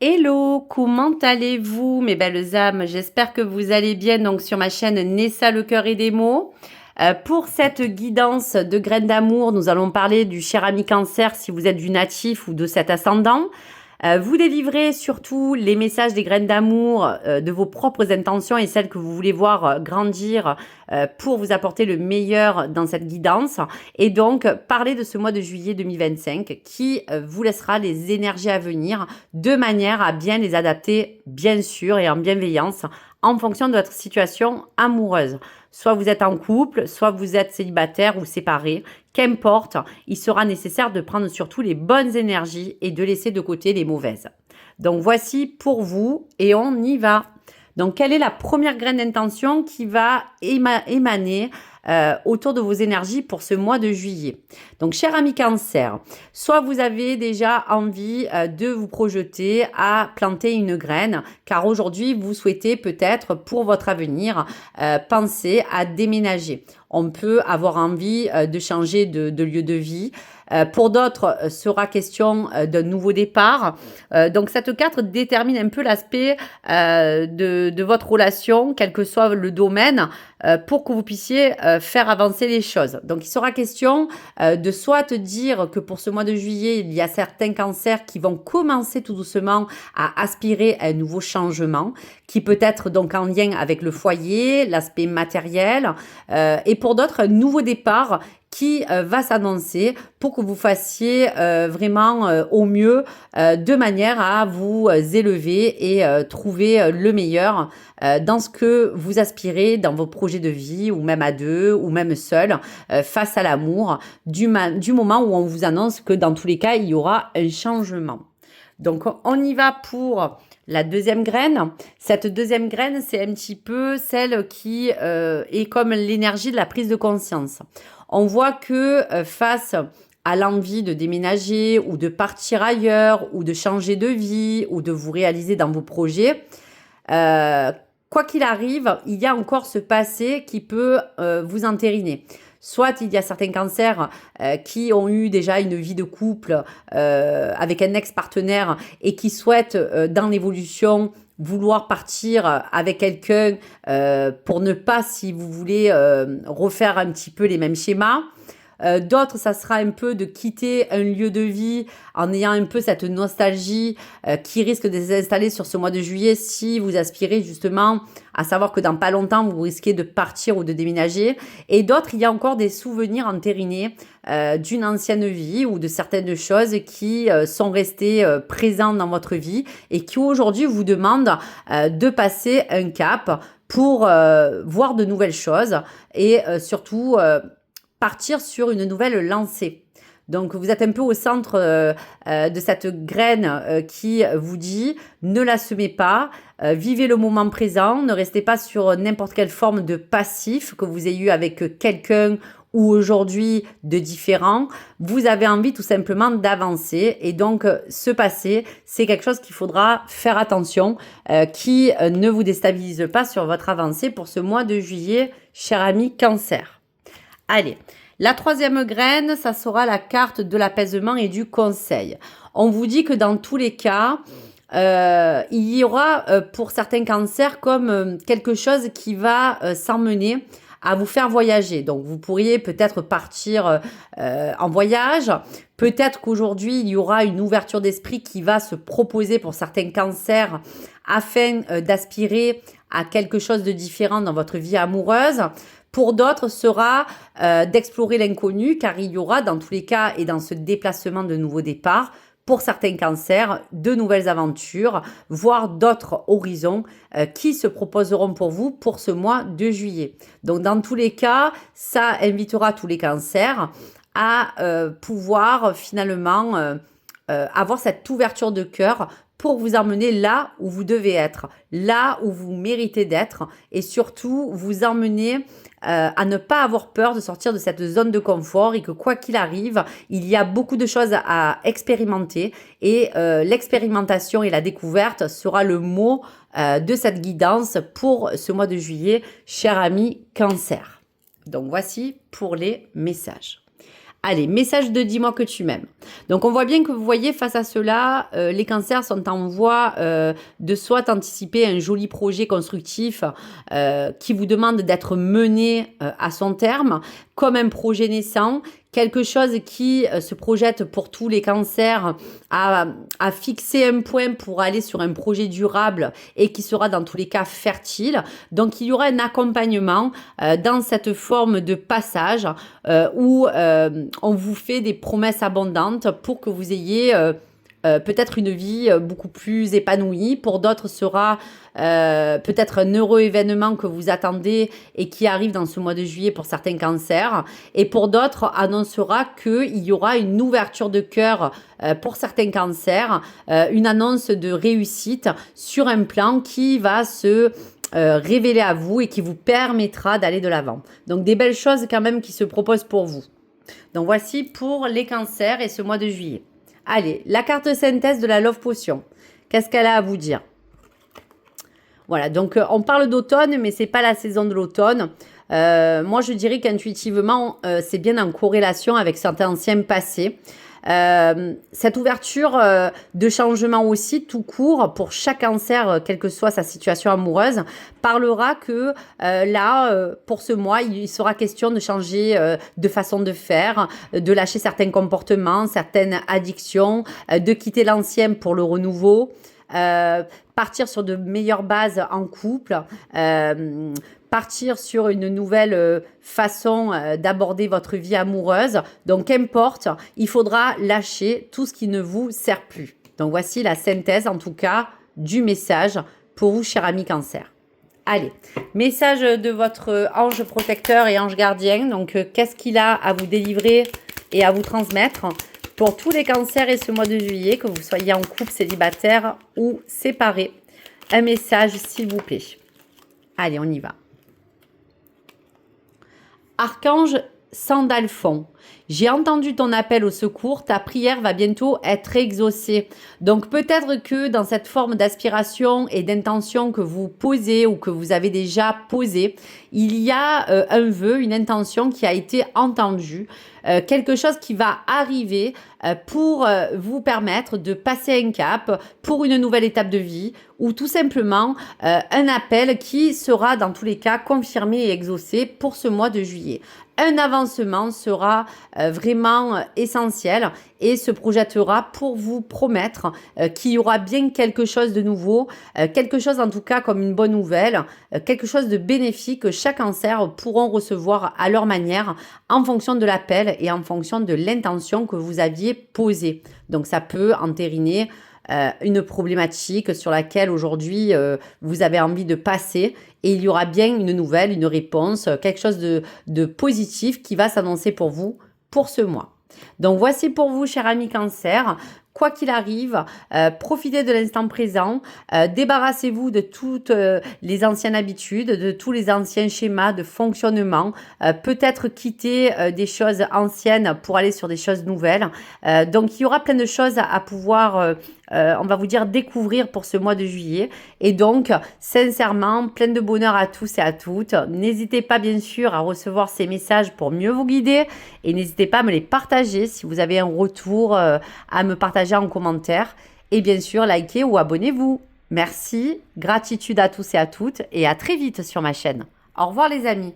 Hello, comment allez-vous mes belles âmes? J'espère que vous allez bien donc sur ma chaîne Nessa le cœur et des mots. Pour cette guidance de graines d'amour, nous allons parler du cher ami Cancer si vous êtes du natif ou de cet ascendant. Vous délivrez surtout les messages des graines d'amour de vos propres intentions et celles que vous voulez voir grandir pour vous apporter le meilleur dans cette guidance. Et donc, parlez de ce mois de juillet 2025 qui vous laissera les énergies à venir de manière à bien les adapter, bien sûr, et en bienveillance en fonction de votre situation amoureuse. Soit vous êtes en couple, soit vous êtes célibataire ou séparé. Qu'importe, il sera nécessaire de prendre surtout les bonnes énergies et de laisser de côté les mauvaises. Donc voici pour vous et on y va. Donc quelle est la première graine d'intention qui va émaner autour de vos énergies pour ce mois de juillet? Donc cher ami Cancer, soit vous avez déjà envie de vous projeter à planter une graine, car aujourd'hui vous souhaitez peut-être pour votre avenir penser à déménager. On peut avoir envie de changer de lieu de vie. Pour d'autres, sera question d'un nouveau départ. Donc cette carte détermine un peu l'aspect de votre relation, quel que soit le domaine, pour que vous puissiez faire avancer les choses. Donc il sera question de soit te dire que pour ce mois de juillet, il y a certains cancers qui vont commencer tout doucement à aspirer à un nouveau changement, qui peut être donc en lien avec le foyer, l'aspect matériel, et pour d'autres, un nouveau départ qui va s'annoncer pour que vous fassiez vraiment au mieux de manière à vous élever et trouver le meilleur dans ce que vous aspirez dans vos projets de vie ou même à deux ou même seul face à l'amour du moment où on vous annonce que dans tous les cas, il y aura un changement. Donc, on y va pour la deuxième graine. Cette deuxième graine, c'est un petit peu celle qui est comme l'énergie de la prise de conscience. On voit que face à l'envie de déménager ou de partir ailleurs ou de changer de vie ou de vous réaliser dans vos projets, quoi qu'il arrive, il y a encore ce passé qui peut vous entériner. Soit il y a certains cancers qui ont eu déjà une vie de couple avec un ex-partenaire et qui souhaitent dans l'évolution vouloir partir avec quelqu'un pour ne pas, si vous voulez, refaire un petit peu les mêmes schémas. D'autres, ça sera un peu de quitter un lieu de vie en ayant un peu cette nostalgie qui risque de s'installer sur ce mois de juillet si vous aspirez justement à savoir que dans pas longtemps, vous risquez de partir ou de déménager. Et d'autres, il y a encore des souvenirs entérinés d'une ancienne vie ou de certaines choses qui sont restées présentes dans votre vie et qui aujourd'hui vous demandent de passer un cap pour voir de nouvelles choses et surtout partir sur une nouvelle lancée. Donc, vous êtes un peu au centre de cette graine qui vous dit ne la semez pas, vivez le moment présent, ne restez pas sur n'importe quelle forme de passif que vous ayez eu avec quelqu'un ou aujourd'hui de différent. Vous avez envie tout simplement d'avancer et donc ce passé, c'est quelque chose qu'il faudra faire attention, qui ne vous déstabilise pas sur votre avancée pour ce mois de juillet, cher ami Cancer. Allez, la troisième graine, ça sera la carte de l'apaisement et du conseil. On vous dit que dans tous les cas, il y aura pour certains cancers comme quelque chose qui va s'emmener à vous faire voyager. Donc, vous pourriez peut-être partir en voyage. Peut-être qu'aujourd'hui, il y aura une ouverture d'esprit qui va se proposer pour certains cancers afin d'aspirer à quelque chose de différent dans votre vie amoureuse. Pour d'autres, sera d'explorer l'inconnu, car il y aura dans tous les cas et dans ce déplacement de nouveaux départs, pour certains cancers, de nouvelles aventures, voire d'autres horizons qui se proposeront pour vous pour ce mois de juillet. Donc dans tous les cas, ça invitera tous les cancers à pouvoir finalement avoir cette ouverture de cœur pour vous emmener là où vous devez être, là où vous méritez d'être et surtout vous emmener à ne pas avoir peur de sortir de cette zone de confort et que quoi qu'il arrive, il y a beaucoup de choses à expérimenter et l'expérimentation et la découverte sera le mot de cette guidance pour ce mois de juillet, cher ami Cancer. Donc voici pour les messages. Allez, message de dis-moi que tu m'aimes. Donc, on voit bien que vous voyez, face à cela, les cancers sont en voie de soit anticiper un joli projet constructif qui vous demande d'être mené à son terme, comme un projet naissant, quelque chose qui se projette pour tous les cancers à fixer un point pour aller sur un projet durable et qui sera dans tous les cas fertile. Donc, il y aura un accompagnement dans cette forme de passage où on vous fait des promesses abondantes pour que vous ayez peut-être une vie beaucoup plus épanouie. Pour d'autres, sera peut-être un heureux événement que vous attendez et qui arrive dans ce mois de juillet pour certains cancers. Et pour d'autres, annoncera qu'il y aura une ouverture de cœur pour certains cancers, une annonce de réussite sur un plan qui va se révéler à vous et qui vous permettra d'aller de l'avant. Donc des belles choses quand même qui se proposent pour vous. Donc voici pour les cancers et ce mois de juillet. Allez, la carte synthèse de la Love Potion. Qu'est-ce qu'elle a à vous dire? Voilà, donc on parle d'automne, mais c'est pas la saison de l'automne. Moi, je dirais qu'intuitivement, c'est bien en corrélation avec certains anciens passés. Cette ouverture de changement aussi tout court pour chaque cancer, quelle que soit sa situation amoureuse, parlera que pour ce mois, il sera question de changer de façon de faire, de lâcher certains comportements, certaines addictions, de quitter l'ancien pour le renouveau, partir sur de meilleures bases en couple, partir sur une nouvelle façon d'aborder votre vie amoureuse. Donc, qu'importe, il faudra lâcher tout ce qui ne vous sert plus. Donc, voici la synthèse, en tout cas, du message pour vous, cher ami Cancer. Allez, message de votre ange protecteur et ange gardien. Donc, qu'est-ce qu'il a à vous délivrer et à vous transmettre pour tous les cancers et ce mois de juillet, que vous soyez en couple, célibataire ou séparé? Un message, s'il vous plaît. Allez, on y va. Archange Sandalphon, j'ai entendu ton appel au secours, ta prière va bientôt être exaucée. Donc peut-être que dans cette forme d'aspiration et d'intention que vous posez ou que vous avez déjà posée, il y a un vœu, une intention qui a été entendue, quelque chose qui va arriver pour vous permettre de passer un cap pour une nouvelle étape de vie ou tout simplement un appel qui sera dans tous les cas confirmé et exaucé pour ce mois de juillet. Un avancement sera vraiment essentiel et se projettera pour vous promettre qu'il y aura bien quelque chose de nouveau, quelque chose en tout cas comme une bonne nouvelle, quelque chose de bénéfique que chaque cancer pourront recevoir à leur manière en fonction de l'appel et en fonction de l'intention que vous aviez posée. Donc ça peut entériner une problématique sur laquelle aujourd'hui vous avez envie de passer et il y aura bien une nouvelle, une réponse, quelque chose de positif qui va s'annoncer pour vous pour ce mois. Donc voici pour vous, cher ami Cancer. Quoi qu'il arrive, profitez de l'instant présent, débarrassez-vous de toutes les anciennes habitudes, de tous les anciens schémas de fonctionnement, peut-être quitter des choses anciennes pour aller sur des choses nouvelles. Donc il y aura plein de choses à pouvoir, on va vous dire, découvrir pour ce mois de juillet. Et donc, sincèrement, plein de bonheur à tous et à toutes. N'hésitez pas bien sûr à recevoir ces messages pour mieux vous guider et n'hésitez pas à me les partager si vous avez un retour à me partager en commentaire et bien sûr likez ou abonnez-vous. Merci, gratitude à tous et à toutes et à très vite sur ma chaîne. Au revoir les amis.